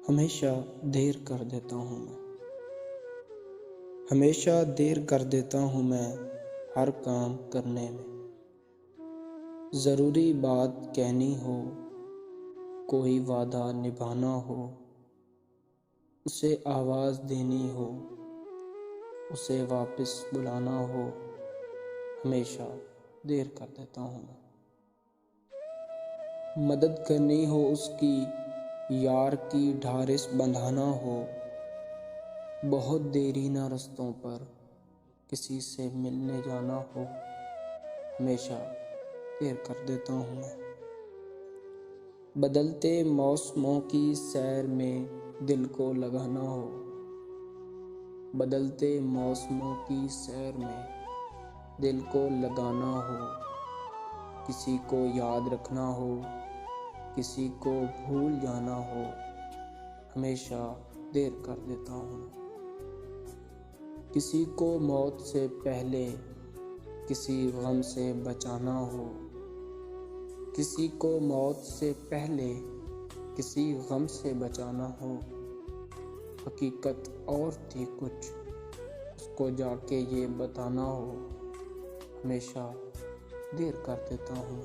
हमेशा देर कर देता हूँ मैं। हमेशा देर कर देता हूँ मैं हर काम करने में। ज़रूरी बात कहनी हो, कोई वादा निभाना हो, उसे आवाज़ देनी हो, उसे वापस बुलाना हो, हमेशा देर कर देता हूँ मैं। मदद करनी हो उसकी, यार की ढारिस बंधाना हो, बहुत देरी ना रस्तों पर किसी से मिलने जाना हो, हमेशा देर कर देता हूँ मैं। बदलते मौसमों की सैर में दिल को लगाना हो, बदलते मौसमों की सैर में दिल को लगाना हो, किसी को याद रखना हो, किसी को भूल जाना हो, हमेशा देर कर देता हूँ। किसी को मौत से पहले किसी गम से बचाना हो, किसी को मौत से पहले किसी गम से बचाना हो, हकीकत और थी कुछ उसको जाके ये बताना हो, हमेशा देर कर देता हूँ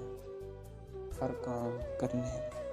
हर काम करने में।